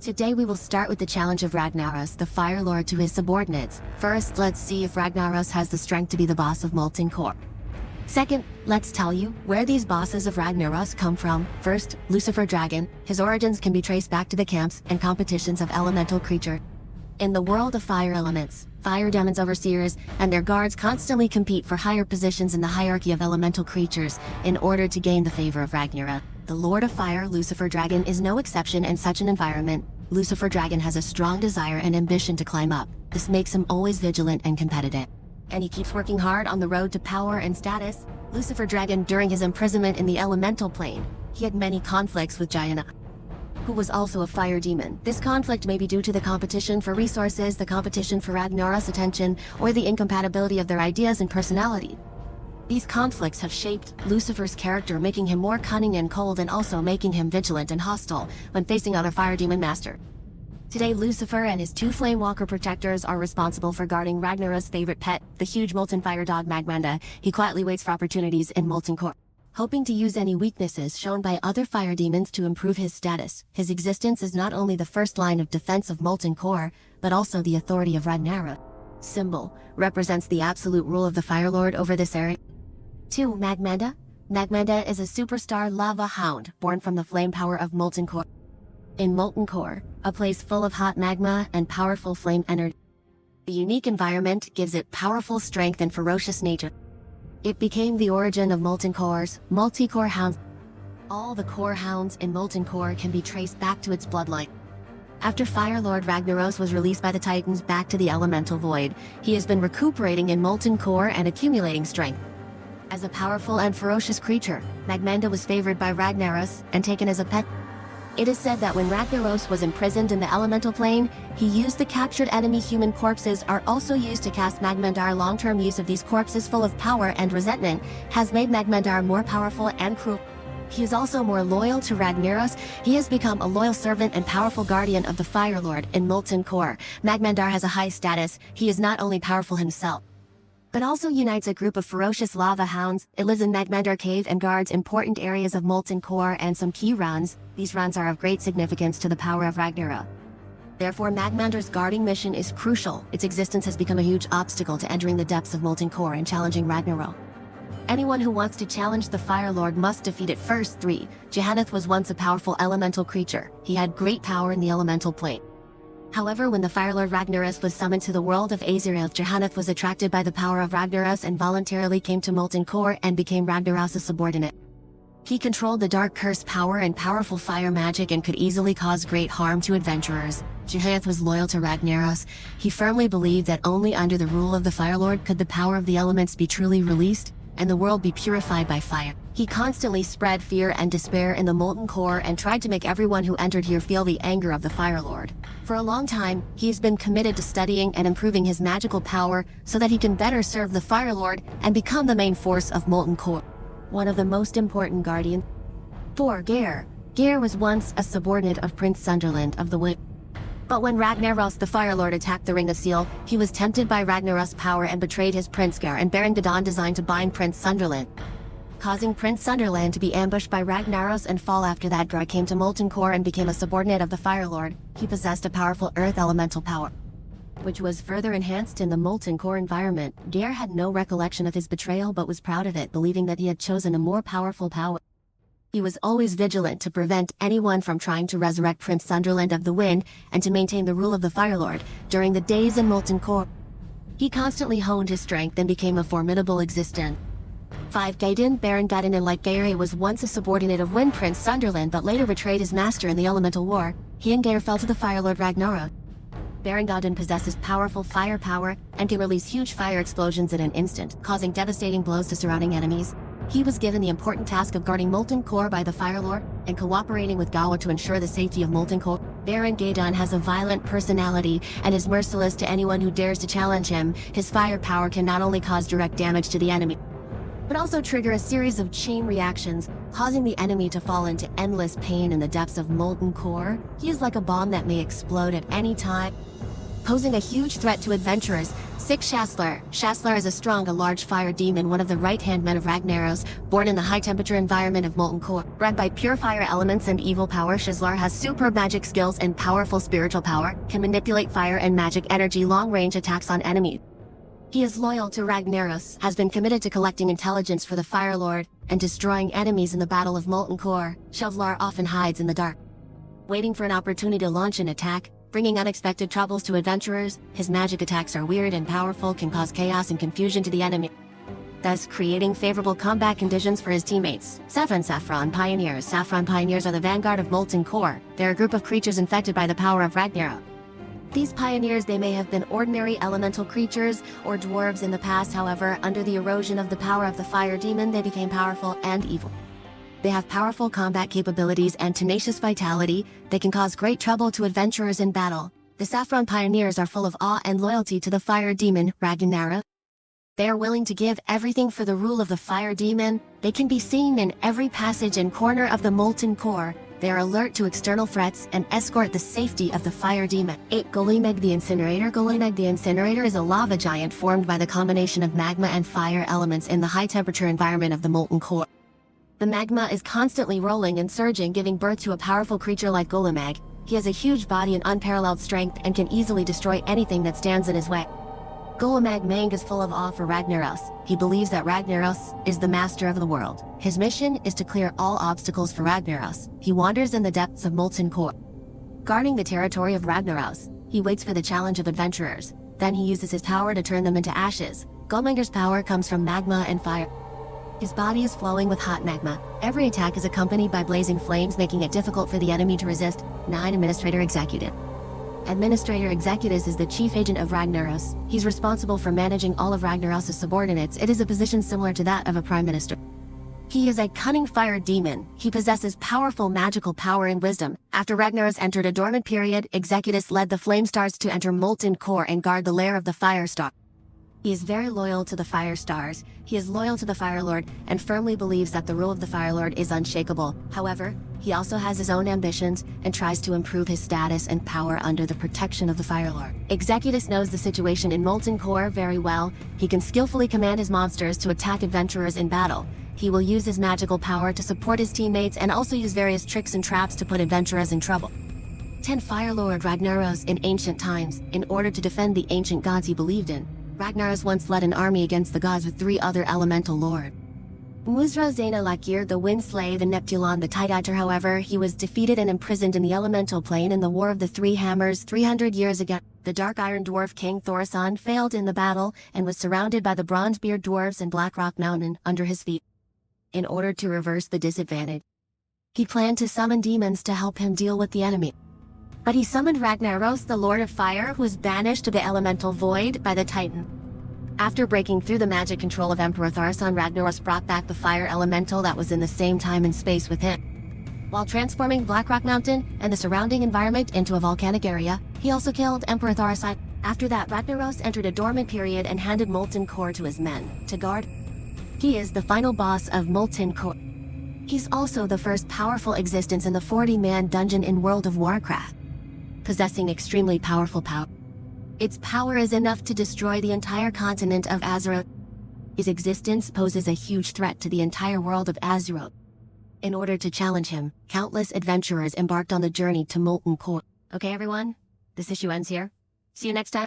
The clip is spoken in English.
Today we will start with the challenge of Ragnaros, the Fire Lord, to his subordinates. First, let's see if Ragnaros has the strength to be the boss of Molten Core. Second, let's tell you where these bosses of Ragnaros come from. First, Lucifer Dragon. His origins can be traced back to the camps and competitions of elemental creature. In the world of fire elements, fire demons, overseers, and their guards constantly compete for higher positions in the hierarchy of elemental creatures in order to gain the favor of Ragnarok. The Lord of Fire, Lucifer Dragon, is no exception in such an environment. Lucifer Dragon has a strong desire and ambition to climb up. This makes him always vigilant and competitive. And he keeps working hard on the road to power and status. Lucifer Dragon, during his imprisonment in the elemental plane, he had many conflicts with Gianna, who was also a fire demon. This conflict may be due to the competition for resources, the competition for Ragnaros' attention, or the incompatibility of their ideas and personality. These conflicts have shaped Lucifer's character, making him more cunning and cold, and also making him vigilant and hostile when facing other fire demon master. Today, Lucifer and his two Flamewalker protectors are responsible for guarding Ragnaros' favorite pet, the huge molten fire dog Magmanda. He quietly waits for opportunities in Molten Core, hoping to use any weaknesses shown by other fire demons to improve his status. His existence is not only the first line of defense of Molten Core, but also the authority of Ragnarok. Symbol represents the absolute rule of the Fire Lord over this area. 2. Magmanda. Magmanda is a superstar lava hound born from the flame power of Molten Core. In Molten Core, a place full of hot magma and powerful flame energy, the unique environment gives it powerful strength and ferocious nature. It became the origin of Molten Core's multi-core hounds. All the core hounds in Molten Core can be traced back to its bloodline. After Fire Lord Ragnaros was released by the Titans back to the elemental void, he has been recuperating in Molten Core and accumulating strength. As a powerful and ferocious creature, Magmanda was favored by Ragnaros and taken as a pet. It is said that when Ragnaros was imprisoned in the elemental plane, he used the captured enemy human corpses are also used to cast Magmandar. Long-term use of these corpses full of power and resentment has made Magmandar more powerful and cruel. He is also more loyal to Ragnaros. He has become a loyal servant and powerful guardian of the Fire Lord in Molten Core. Magmandar has a high status. He is not only powerful himself, but also unites a group of ferocious lava hounds. It lives in Magmandar Cave and guards important areas of Molten Core and some key runs. These runs are of great significance to the power of Ragnarok. Therefore, Magmandar's guarding mission is crucial. Its existence has become a huge obstacle to entering the depths of Molten Core and challenging Ragnarok. Anyone who wants to challenge the Fire Lord must defeat it first. 3. Jehannath was once a powerful elemental creature. He had great power in the elemental plane. However, when the Fire Lord Ragnaros was summoned to the world of Azirael, Jehannath was attracted by the power of Ragnaros and voluntarily came to Molten Core and became Ragnaros' subordinate. He controlled the dark curse power and powerful fire magic and could easily cause great harm to adventurers. Jehannath was loyal to Ragnaros. He firmly believed that only under the rule of the Fire Lord could the power of the elements be truly released and the world be purified by fire. He constantly spread fear and despair in the Molten Core and tried to make everyone who entered here feel the anger of the Fire Lord. For a long time, he has been committed to studying and improving his magical power so that he can better serve the Fire Lord and become the main force of Molten Core, one of the most important guardians. 4. Geir. Geir was once a subordinate of Prince Sunderland of the Wind. But when Ragnaros the Fire Lord attacked the Ring of Seal, he was tempted by Ragnaros' power and betrayed his Prince Geir, and Baron Gadon designed to bind Prince Sunderland, causing Prince Sunderland to be ambushed by Ragnaros and fall. After that, Geir came to Molten Core and became a subordinate of the Fire Lord. He possessed a powerful earth elemental power, which was further enhanced in the Molten Core environment. Geir had no recollection of his betrayal but was proud of it, believing that he had chosen a more powerful power. He was always vigilant to prevent anyone from trying to resurrect Prince Sunderland of the Wind and to maintain the rule of the Fire Lord. During the days in Molten Core, he constantly honed his strength and became a formidable existence. 5. Gaiden. Baron Gadon, like Geir, was once a subordinate of Wind Prince Sunderland but later betrayed his master in the elemental war. He and Geir fell to the Fire Lord Ragnarok. Baron Gadon possesses powerful fire power and can release huge fire explosions in an instant, causing devastating blows to surrounding enemies. He was given the important task of guarding Molten Core by the Fire Lord and cooperating with Gawa to ensure the safety of Molten Core. Baron Gadon has a violent personality and is merciless to anyone who dares to challenge him. His fire power can not only cause direct damage to the enemy, but also trigger a series of chain reactions, causing the enemy to fall into endless pain in the depths of Molten Core. He is like a bomb that may explode at any time. posing a huge threat to adventurers. 6. Shaslar. Shaslar is a large fire demon, one of the right-hand men of Ragnaros, born in the high-temperature environment of Molten Core. Bred by pure fire elements and evil power, Shaslar has superb magic skills and powerful spiritual power, can manipulate fire and magic energy long-range attacks on enemies. He is loyal to Ragnaros, has been committed to collecting intelligence for the Fire Lord, and destroying enemies in the Battle of Molten Core. Shaslar often hides in the dark, waiting for an opportunity to launch an attack, bringing unexpected troubles to adventurers. His magic attacks are weird and powerful, can cause chaos and confusion to the enemy, thus creating favorable combat conditions for his teammates. Saffron Pioneers. Saffron Pioneers are the vanguard of Molten Core. They're a group of creatures infected by the power of Ragnarok. These pioneers, they may have been ordinary elemental creatures or dwarves in the past, however, under the erosion of the power of the fire demon, they became powerful and evil. They have powerful combat capabilities and tenacious vitality. They can cause great trouble to adventurers in battle. The Saffron Pioneers are full of awe and loyalty to the fire demon, Ragnarok. They are willing to give everything for the rule of the fire demon. They can be seen in every passage and corner of the Molten Core. They are alert to external threats and escort the safety of the fire demon. 8. Golemag the Incinerator. Golemag the Incinerator is a lava giant formed by the combination of magma and fire elements in the high-temperature environment of the Molten Core. The magma is constantly rolling and surging, giving birth to a powerful creature like Golemag. He has a huge body and unparalleled strength and can easily destroy anything that stands in his way. Golemag Mang is full of awe for Ragnaros. He believes that Ragnaros is the master of the world. His mission is to clear all obstacles for Ragnaros. He wanders in the depths of Molten Core, guarding the territory of Ragnaros. He waits for the challenge of adventurers. Then he uses his power to turn them into ashes. Golemanger's power comes from magma and fire. His body is flowing with hot magma. Every attack is accompanied by blazing flames, making it difficult for the enemy to resist. 9. Administrator Executive. Administrator Executus is the chief agent of Ragnaros. He's responsible for managing all of Ragnaros' subordinates. It is a position similar to that of a prime minister. He is a cunning fire demon. He possesses powerful magical power and wisdom. After Ragnaros entered a dormant period, Executus led the Flame Stars to enter Molten Core and guard the lair of the Fire Star. He is very loyal to the Fire Stars. He is loyal to the Fire Lord and firmly believes that the rule of the Fire Lord is unshakable. However, he also has his own ambitions and tries to improve his status and power under the protection of the Fire Lord. Executus knows the situation in Molten Core very well. He can skillfully command his monsters to attack adventurers in battle. He will use his magical power to support his teammates and also use various tricks and traps to put adventurers in trouble. 10. Fire Lord Ragnaros. In ancient times, in order to defend the ancient gods he believed in, Ragnaros once led an army against the gods with 3 other elemental lords. Muzra Zena Lakir, the Wind Slave, and Neptulon the Tideeater. However, he was defeated and imprisoned in the elemental plane in the War of the 3 Hammers 300 years ago. The Dark Iron Dwarf King Thorasan failed in the battle and was surrounded by the Bronzebeard Dwarves and Black Rock Mountain under his feet. In order to reverse the disadvantage, he planned to summon demons to help him deal with the enemy. But he summoned Ragnaros, the Lord of Fire, who was banished to the elemental void by the Titan. After breaking through the magic control of Emperor Tharsan, Ragnaros brought back the fire elemental that was in the same time and space with him. While transforming Blackrock Mountain and the surrounding environment into a volcanic area, he also killed Emperor Tharsan. After that, Ragnaros entered a dormant period and handed Molten Core to his men to guard. He is the final boss of Molten Core. He's also the first powerful existence in the 40-man dungeon in World of Warcraft, possessing extremely powerful power. Its power is enough to destroy the entire continent of Azeroth. His existence poses a huge threat to the entire world of Azeroth. In order to challenge him, countless adventurers embarked on the journey to Molten Core. Okay everyone, this issue ends here. See you next time.